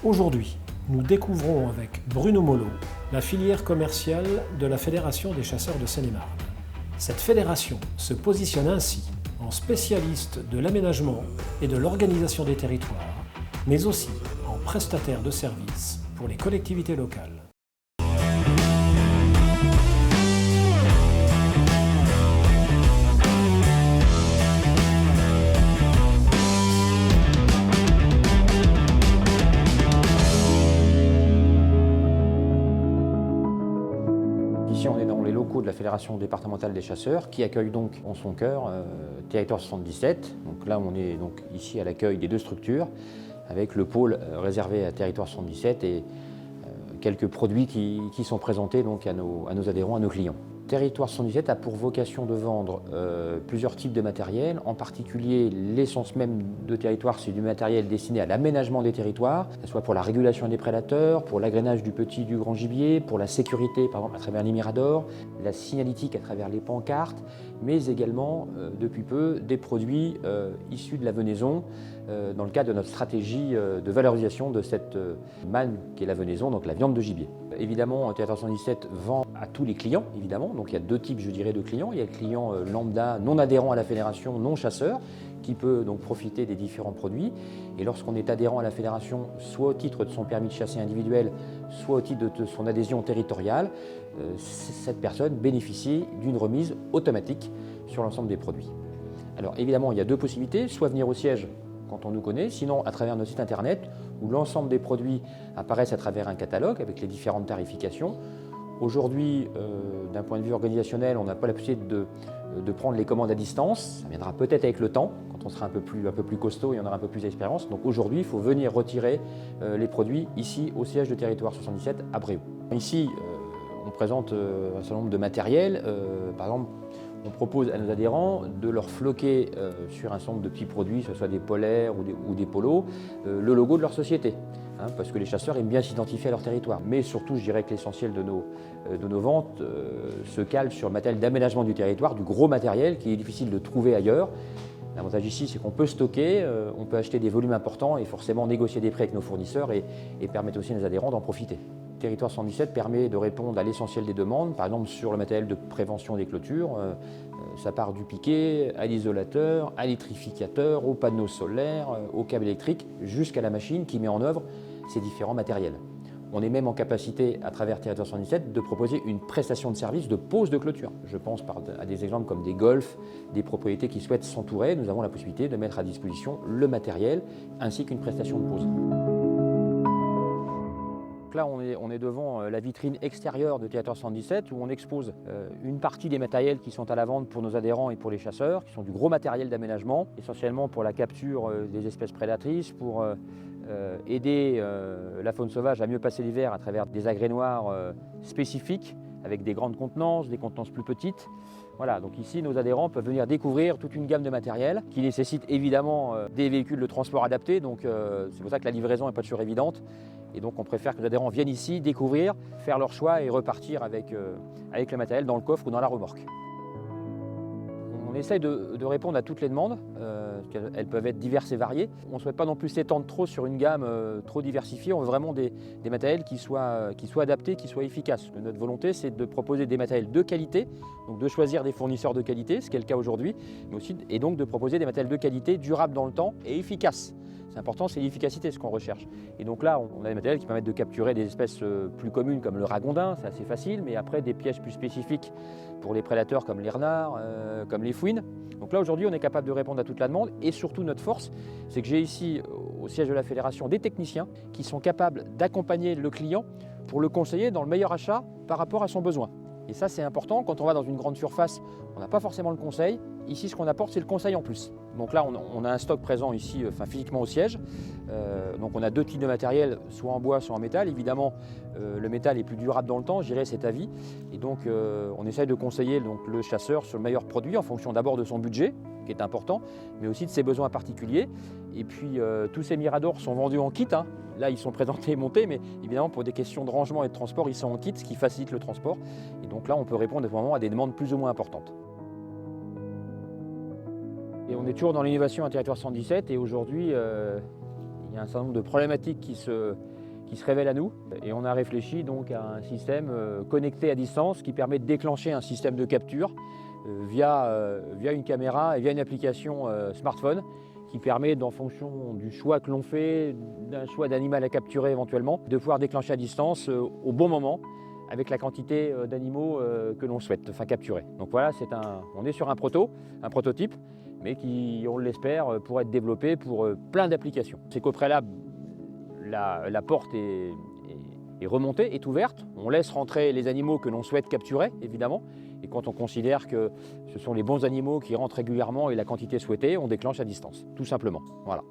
Aujourd'hui, nous découvrons avec Bruno Mollo la filière commerciale de la Fédération des chasseurs de Seine-et-Marne. Cette fédération se positionne ainsi en spécialiste de l'aménagement et de l'organisation des territoires, mais aussi en prestataire de services pour les collectivités locales. Ici, on est dans les locaux de la Fédération départementale des chasseurs qui accueille donc en son cœur Territoire 77. Donc là, on est donc ici à l'accueil des deux structures avec le pôle réservé à Territoire 77 et quelques produits qui sont présentés donc à nos adhérents, à nos clients. Territoire 77 a pour vocation de vendre plusieurs types de matériel, en particulier l'essence même de Territoire, c'est du matériel destiné à l'aménagement des territoires, que ce soit pour la régulation des prédateurs, pour l'agrainage du petit et du grand gibier, pour la sécurité par exemple à travers les miradors, la signalétique à travers les pancartes, mais également depuis peu des produits issus de la venaison dans le cadre de notre stratégie de valorisation de cette manne qui est la venaison, donc la viande de gibier. Évidemment, Territoire 77 vend à tous les clients, évidemment. Donc il y a deux types, je dirais, de clients. Il y a le client lambda, non adhérent à la fédération, non chasseur, qui peut donc profiter des différents produits. Et lorsqu'on est adhérent à la fédération, soit au titre de son permis de chasser individuel, soit au titre de son adhésion territoriale, cette personne bénéficie d'une remise automatique sur l'ensemble des produits. Alors évidemment, il y a deux possibilités, soit venir au siège quand on nous connaît, sinon à travers notre site internet où l'ensemble des produits apparaissent à travers un catalogue avec les différentes tarifications. Aujourd'hui, d'un point de vue organisationnel, on n'a pas la possibilité de prendre les commandes à distance. Ça viendra peut-être avec le temps, quand on sera un peu plus costaud et on aura un peu plus d'expérience. Donc aujourd'hui, il faut venir retirer les produits ici au siège de Territoire 77 à Bréau. Ici, on présente un certain nombre de matériel. Par exemple, on propose à nos adhérents de leur floquer sur un certain nombre de petits produits, que ce soit des polaires ou des polos, le logo de leur société. Parce que les chasseurs aiment bien s'identifier à leur territoire. Mais surtout, je dirais que l'essentiel de nos ventes se cale sur le matériel d'aménagement du territoire, du gros matériel qui est difficile de trouver ailleurs. L'avantage ici, c'est qu'on peut stocker, on peut acheter des volumes importants et forcément négocier des prix avec nos fournisseurs et permettre aussi à nos adhérents d'en profiter. Territoire 117 permet de répondre à l'essentiel des demandes, par exemple sur le matériel de prévention des clôtures. Ça part du piquet, à l'isolateur, à l'électrificateur, aux panneaux solaires, aux câbles électriques, jusqu'à la machine qui met en œuvre ces différents matériels. On est même en capacité, à travers Territoire 117, de proposer une prestation de service de pose de clôture. Je pense à des exemples comme des golfs, des propriétés qui souhaitent s'entourer. Nous avons la possibilité de mettre à disposition le matériel ainsi qu'une prestation de pose. Là, on est devant la vitrine extérieure de Territoire 117 où on expose une partie des matériels qui sont à la vente pour nos adhérents et pour les chasseurs, qui sont du gros matériel d'aménagement, essentiellement pour la capture des espèces prédatrices, pour aider la faune sauvage à mieux passer l'hiver à travers des agrénoirs spécifiques avec des grandes contenances, des contenances plus petites. Voilà, donc ici, nos adhérents peuvent venir découvrir toute une gamme de matériel qui nécessite évidemment des véhicules de transport adaptés, donc c'est pour ça que la livraison n'est pas toujours évidente. Et donc on préfère que nos adhérents viennent ici découvrir, faire leur choix et repartir avec le matériel dans le coffre ou dans la remorque. On essaye de répondre à toutes les demandes, elles peuvent être diverses et variées. On ne souhaite pas non plus s'étendre trop sur une gamme trop diversifiée, on veut vraiment des matériels qui soient adaptés, qui soient efficaces. Notre volonté, c'est de proposer des matériels de qualité, donc de choisir des fournisseurs de qualité, ce qui est le cas aujourd'hui, mais aussi, et donc de proposer des matériels de qualité, durables dans le temps et efficaces. C'est important, c'est l'efficacité, ce qu'on recherche. Et donc là, on a des matériels qui permettent de capturer des espèces plus communes comme le ragondin, c'est assez facile, mais après des pièges plus spécifiques pour les prédateurs comme les renards, comme les fouines. Donc là, aujourd'hui, on est capable de répondre à toute la demande et surtout notre force, c'est que j'ai ici, au siège de la fédération, des techniciens qui sont capables d'accompagner le client pour le conseiller dans le meilleur achat par rapport à son besoin. Et ça, c'est important. Quand on va dans une grande surface, on n'a pas forcément le conseil. Ici, ce qu'on apporte, c'est le conseil en plus. Donc là, on a un stock présent ici, physiquement au siège. Donc on a deux types de matériel, soit en bois, soit en métal. Évidemment, le métal est plus durable dans le temps, je dirais, c'est à vie. Et donc, on essaye de conseiller le chasseur sur le meilleur produit en fonction d'abord de son budget, qui est important, mais aussi de ses besoins particuliers. Et puis, tous ces miradors sont vendus en kit. Là, ils sont présentés et montés, mais évidemment, pour des questions de rangement et de transport, ils sont en kit, ce qui facilite le transport. Et donc là, on peut répondre à des demandes plus ou moins importantes. Et on est toujours dans l'innovation à Territoire 117 et aujourd'hui, il y y a un certain nombre de problématiques qui se révèlent à nous et on a réfléchi donc à un système connecté à distance qui permet de déclencher un système de capture via une caméra et via une application smartphone qui permet, en fonction du choix que l'on fait, d'un choix d'animal à capturer éventuellement, de pouvoir déclencher à distance au bon moment avec la quantité d'animaux que l'on souhaite capturer. Donc voilà, on est sur un prototype, mais qui, on l'espère, pourra être développé pour plein d'applications. C'est qu'au préalable, la porte est remontée, est ouverte. On laisse rentrer les animaux que l'on souhaite capturer, évidemment. Et quand on considère que ce sont les bons animaux qui rentrent régulièrement et la quantité souhaitée, on déclenche à distance, tout simplement. Voilà.